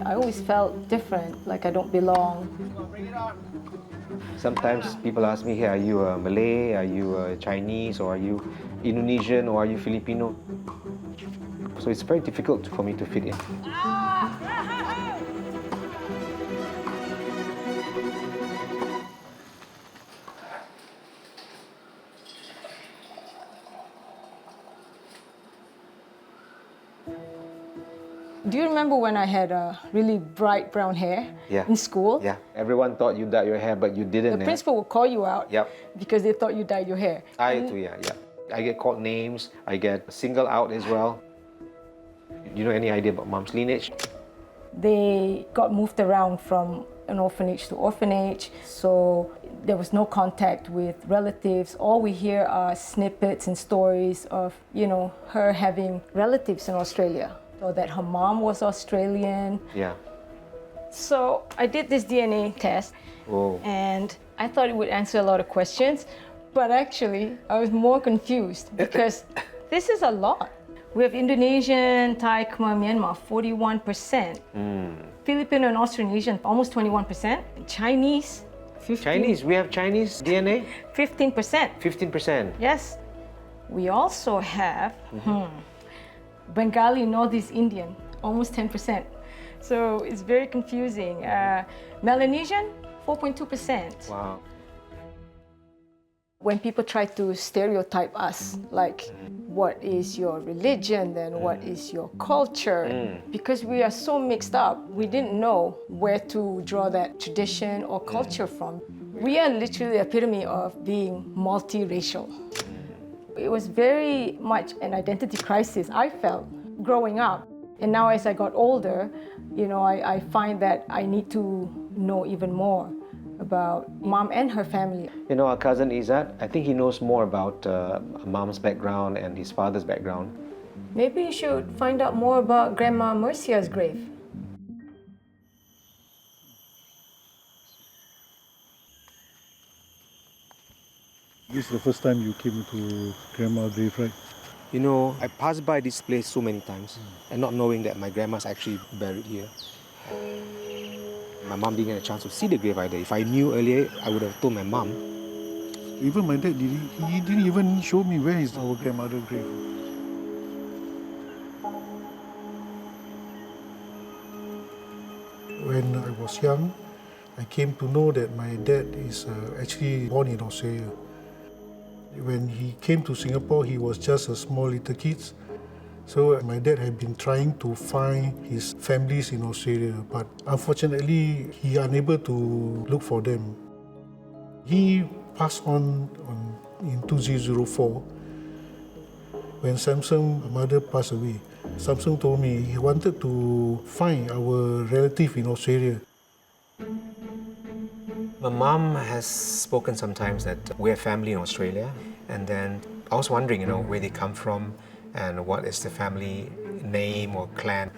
I always felt different, like I don't belong. Sometimes people ask me, hey, are you a Malay, are you a Chinese, or are you Indonesian, or are you Filipino? So it's very difficult for me to fit in. Do you remember when I had really bright brown hair in school? Yeah, everyone thought you dyed your hair, but you didn't. The principal would call you out Yep. because they thought you dyed your hair. Yeah. I get called names, I get singled out as well. You know any idea about mom's lineage? They got moved around from an orphanage to orphanage, so there was no contact with relatives. All we hear are snippets and stories of, her having relatives in Australia, or that her mom was Australian. Yeah. So I did this DNA test, and I thought it would answer a lot of questions, but actually I was more confused because this is a lot. We have Indonesian, Thai, Khmer, Myanmar, 41%. Filipino and Austronesian, almost 21%. Chinese, 15%. Chinese, we have Chinese DNA? 15%. 15%. Yes. We also have Bengali, Northeast Indian, almost 10%. So it's very confusing. Melanesian, 4.2%. Wow. When people try to stereotype us, like what is your religion, then what is your culture? Because we are so mixed up, we didn't know where to draw that tradition or culture from. We are literally the epitome of being multiracial. It was very much an identity crisis I felt growing up. And now as I got older, I find that I need to know even more about mom and her family. Our cousin Izzat, I think he knows more about mom's background and his father's background. Maybe you should find out more about Grandma Mercia's grave. This is the first time you came to Grandma's grave, right? I passed by this place so many times and not knowing that my grandma's actually buried here. My mom didn't get a chance to see the grave either. If I knew earlier, I would have told my mom. Even my dad, he didn't even show me where is our grandmother's grave. When I was young, I came to know that my dad is actually born in Australia. When he came to Singapore, he was just a small little kid. So my dad had been trying to find his families in Australia, but unfortunately, he unable to look for them. He passed on in 2004 when Samson's mother passed away. Samson told me he wanted to find our relative in Australia. My mom has spoken sometimes that we have family in Australia, and then I was wondering, where they come from and what is the family name or clan.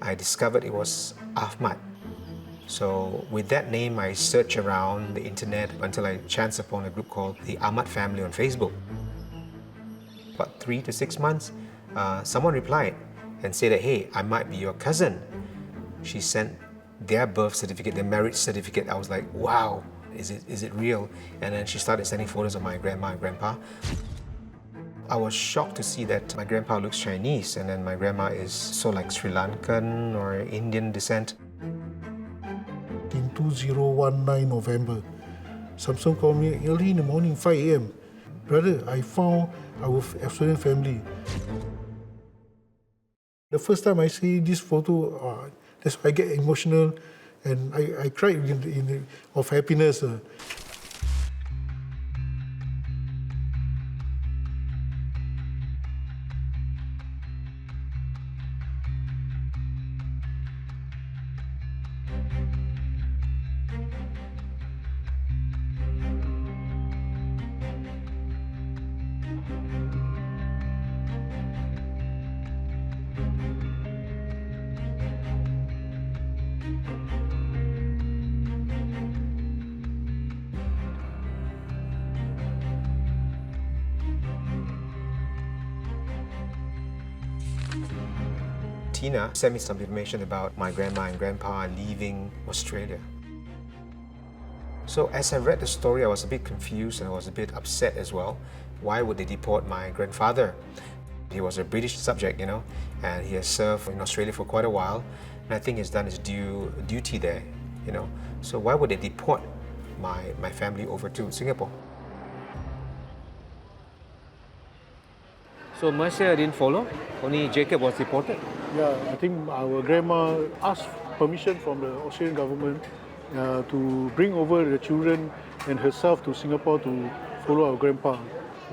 I discovered it was Ahmad. So with that name, I searched around the internet until I chanced upon a group called the Ahmad family on Facebook. About 3 to 6 months, someone replied and said that, hey, I might be your cousin. She sent their birth certificate, their marriage certificate. I was like, wow, is it real? And then she started sending photos of my grandma and grandpa. I was shocked to see that my grandpa looks Chinese and then my grandma is so like Sri Lankan or Indian descent. In 2019 November, Samson called me early in the morning, 5 a.m. Brother, I found our Australian family. The first time I see this photo, that's why I get emotional and I cried of happiness. Tina sent me some information about my grandma and grandpa leaving Australia. So as I read the story, I was a bit confused and I was a bit upset as well. Why would they deport my grandfather? He was a British subject, and he has served in Australia for quite a while, and I think he's done his duty there, So why would they deport my family over to Singapore? So Mercia didn't follow? Only Jacob was deported? Yeah, I think our grandma asked permission from the Australian government to bring over the children and herself to Singapore to follow our grandpa.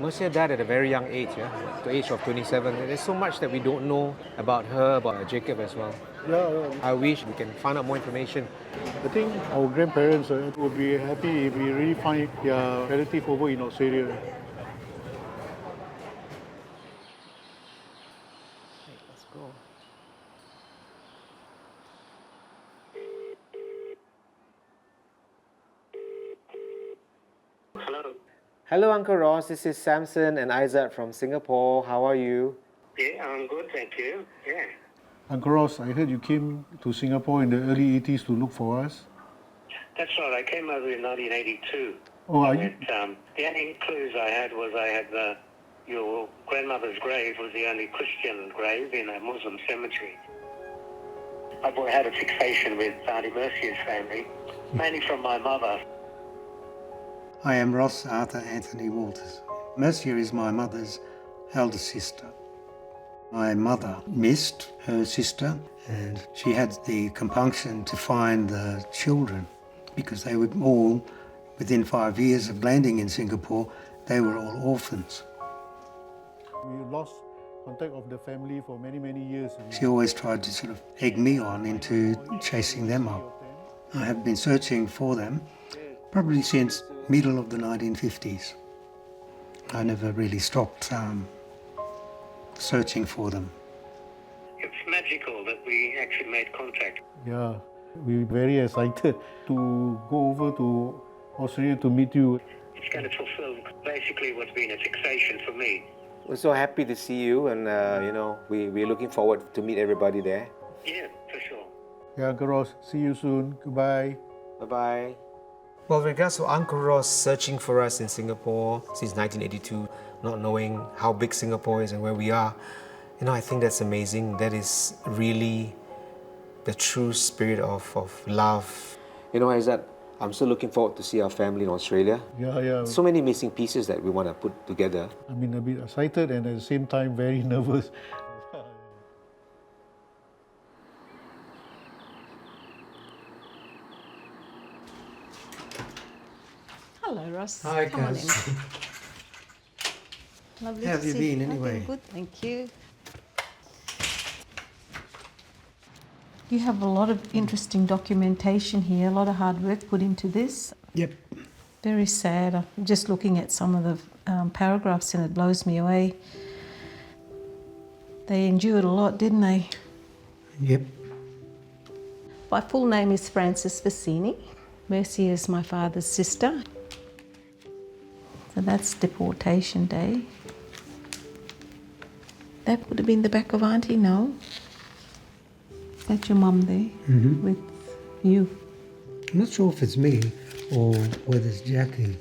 Mercia died at a very young age, the age of 27. There's so much that we don't know about her, about Jacob as well. Yeah. I wish we can find out more information. I think our grandparents would be happy if we really find their relative over in Australia. Let's go. Hello. Hello, Uncle Ross. This is Samson and Isaac from Singapore. How are you? Yeah, I'm good, thank you. Yeah. Uncle Ross, I heard you came to Singapore in the early 80s to look for us. That's right, I came over in 1982. Oh, are you? The only clues I had was your grandmother's grave was the only Christian grave in a Muslim cemetery. I had a fixation with Auntie Mercia's family, mainly from my mother. I am Ross Arthur Anthony Walters. Mercia is my mother's elder sister. My mother missed her sister and she had the compunction to find the children because they were all, within 5 years of landing in Singapore, they were all orphans. We lost contact of the family for many, many years. She always tried to sort of egg me on into chasing them up. I have been searching for them probably since middle of the 1950s. I never really stopped searching for them. It's magical that we actually made contact. Yeah, we're very excited to go over to Australia to meet you. It's going to fulfill basically what's been a fixation for me. We're so happy to see you, and we're looking forward to meet everybody there. Yeah, for sure. Yeah, Uncle Ross, see you soon. Goodbye. Bye-bye. Well, with regards to Uncle Ross searching for us in Singapore since 1982, not knowing how big Singapore is and where we are, I think that's amazing. That is really the true spirit of love. Isaac, I'm still looking forward to see our family in Australia. Yeah. So many missing pieces that we want to put together. I mean, a bit excited and at the same time very nervous. Hello, Ross. Hi, Come on Kaz. in. Lovely How have to you see been I've anyway? been good, thank you. You have a lot of interesting documentation here, a lot of hard work put into this. Yep. Very sad. I'm just looking at some of the paragraphs and it blows me away. They endured a lot, didn't they? Yep. My full name is Frances Vicini. Mercy is my father's sister. So that's deportation day. That would have been the back of Auntie, no? That's your mum there with you. I'm not sure if it's me or whether it's Jackie.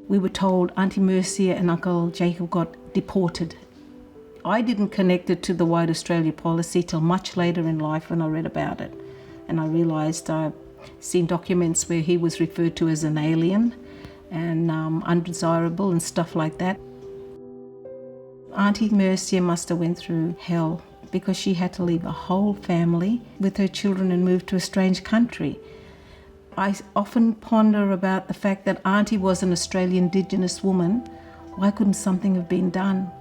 We were told Auntie Mercia and Uncle Jacob got deported. I didn't connect it to the White Australia policy till much later in life when I read about it. And I realised I've seen documents where he was referred to as an alien and undesirable and stuff like that. Auntie Mercia must have went through hell because she had to leave a whole family with her children and move to a strange country. I often ponder about the fact that Auntie was an Australian Indigenous woman. Why couldn't something have been done?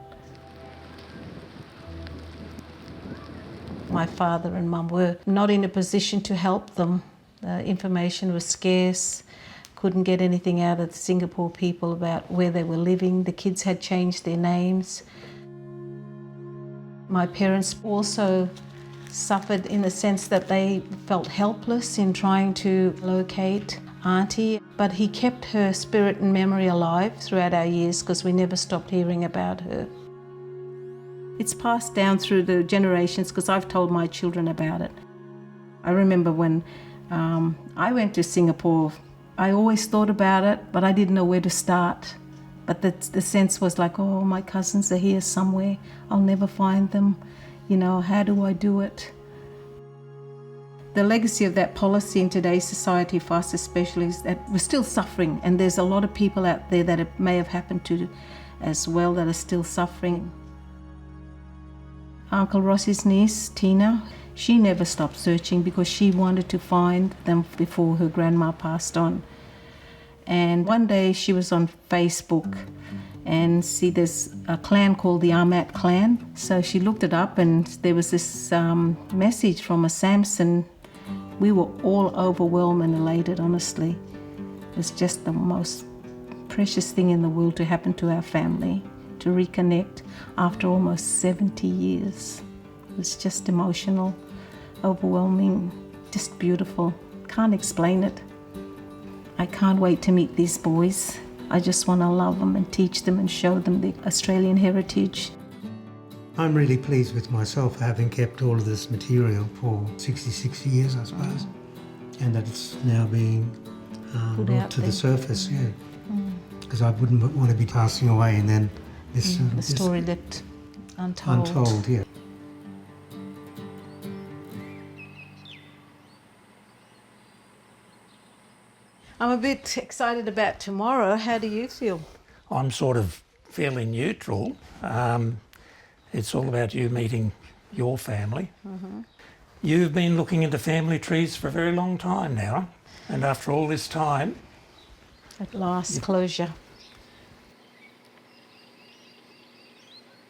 My father and mum were not in a position to help them. Information was scarce, couldn't get anything out of the Singapore people about where they were living. The kids had changed their names. My parents also suffered in the sense that they felt helpless in trying to locate Auntie, but he kept her spirit and memory alive throughout our years because we never stopped hearing about her. It's passed down through the generations because I've told my children about it. I remember when I went to Singapore, I always thought about it, but I didn't know where to start. But the sense was like, oh, my cousins are here somewhere. I'll never find them. You know, how do I do it? The legacy of that policy in today's society for us especially is that we're still suffering, and there's a lot of people out there that it may have happened to as well that are still suffering. Uncle Ross's niece, Tina, she never stopped searching because she wanted to find them before her grandma passed on. And one day she was on Facebook and see there's a clan called the Ahmad clan. So she looked it up and there was this message from a Samson. We were all overwhelmed and elated, honestly. It was just the most precious thing in the world to happen to our family, to reconnect after almost 70 years. It was just emotional, overwhelming, just beautiful. Can't explain it. I can't wait to meet these boys. I just want to love them and teach them and show them the Australian heritage. I'm really pleased with myself for having kept all of this material for 66 years, I suppose, and that it's now being brought to the surface, yeah. Because I wouldn't want to be passing away and then this The story that untold. untold, yeah. I'm a bit excited about tomorrow. How do you feel? I'm sort of fairly neutral. It's all about you meeting your family. You've been looking into family trees for a very long time now, and after all this time... At last, closure.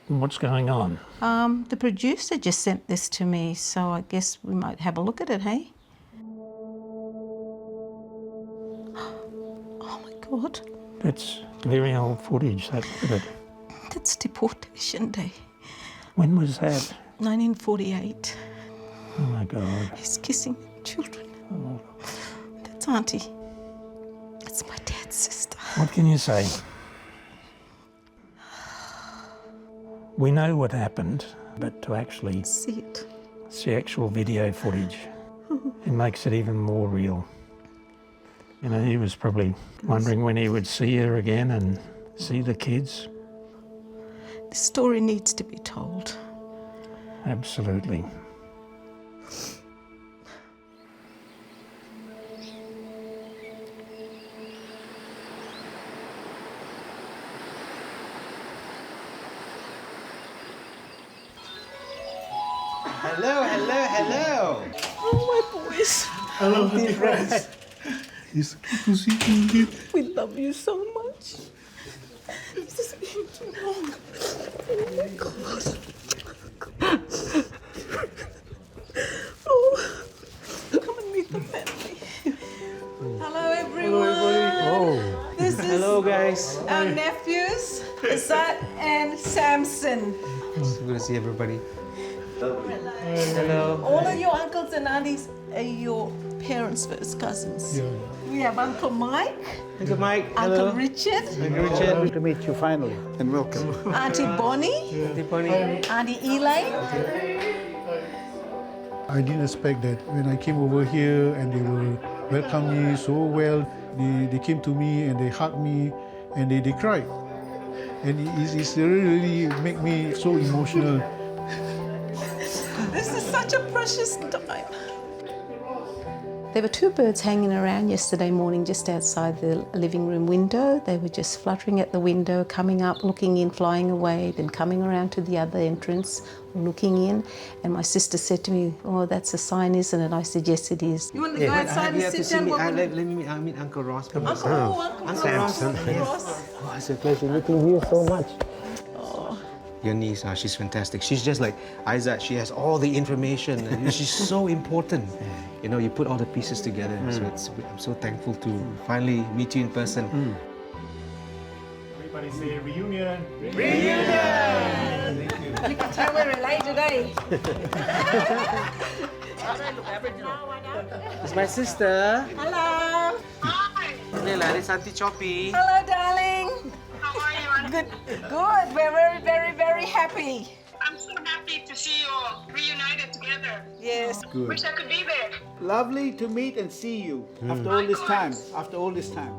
What's going on? The producer just sent this to me, so I guess we might have a look at it, hey? Oh my God. It's very old footage, That's deportation day. When was that? 1948. Oh my God. He's kissing children. That's Auntie. That's my dad's sister. What can you say? We know what happened, but to actually See it. see actual video footage, it makes it even more real. You know, he was probably wondering when he would see her again and see the kids. The story needs to be told. Absolutely. Hello, hello, hello. Oh, my boys. Hello, Auntie Franz. It's good to see you again. We love you so much. This has been too long. Oh, my God. Oh, come and meet the family. Hello, everyone. This is Hello, guys. our nephews, Zat and Samson. It's good to see everybody. Hello. All of your uncles and aunties are your parents' first cousins. Yeah. We have Uncle Mike, Uncle Mike. Hello. Uncle Richard, Uncle Richard. Good to meet you finally, and welcome. Auntie Bonnie, Auntie Bonnie. Auntie Elaine. I didn't expect that when I came over here and they will welcome me so well. They came to me and they hugged me and they cried. And it's really make me so emotional. This is such a precious time. There were two birds hanging around yesterday morning just outside the living room window. They were just fluttering at the window, coming up, looking in, flying away, then coming around to the other entrance, looking in. And my sister said to me, oh, that's a sign, isn't it? I said, yes, it is. You want to go outside and sit down? Let me meet Uncle Ross. Uncle Samson. Ross. Oh, it's a pleasure meeting you so much. Your niece, she's fantastic. She's just like Isaac. She has all the information, and she's so important. You know, you put all the pieces together. So I'm so thankful to finally meet you in person. Everybody say reunion. You can tell we're related, eh? It's my sister. Hello. Lela, it's Auntie Choppy. Hello, darling. How are you, Auntie? Good. We're very, very, very happy. I'm so happy to see you all reunited together. Yes. Good. Wish I could be there. Lovely to meet and see you after all this time. After all this time.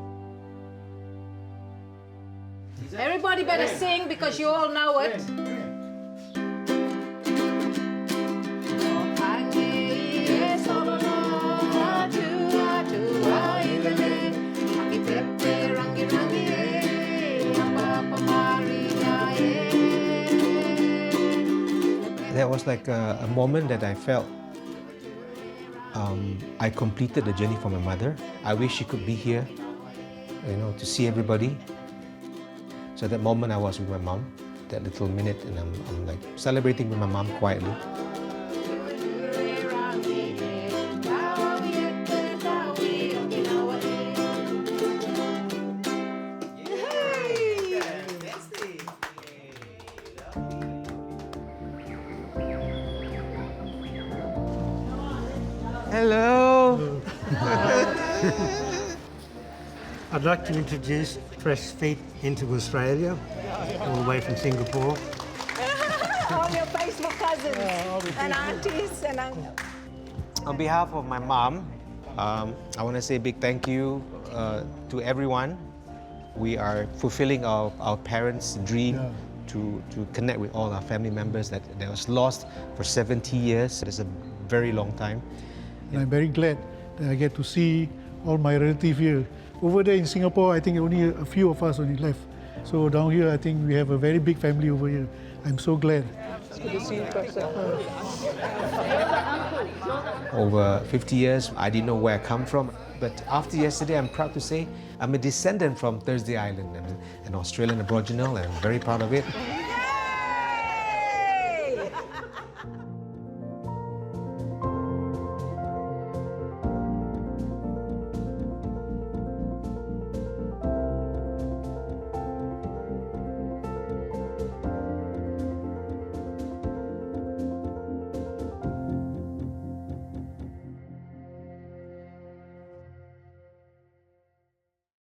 Everybody better sing because you all know it. That was like a moment that I felt I completed the journey for my mother. I wish she could be here, you know, to see everybody. So at that moment I was with my mom, that little minute, and I'm like celebrating with my mom quietly. Hello. I'd like to introduce Fresh Feet into Australia, all the way from Singapore. All your Facebook cousins and aunties and uncles. On behalf of my mom, I want to say a big thank you to everyone. We are fulfilling our parents' dream to connect with all our family members that was lost for 70 years. It's a very long time. And I'm very glad that I get to see all my relatives here. Over there in Singapore, I think only a few of us only left. So down here, I think we have a very big family over here. I'm so glad. Over 50 years, I didn't know where I come from. But after yesterday, I'm proud to say I'm a descendant from Thursday Island. I'm an Australian Aboriginal, and I'm very proud of it.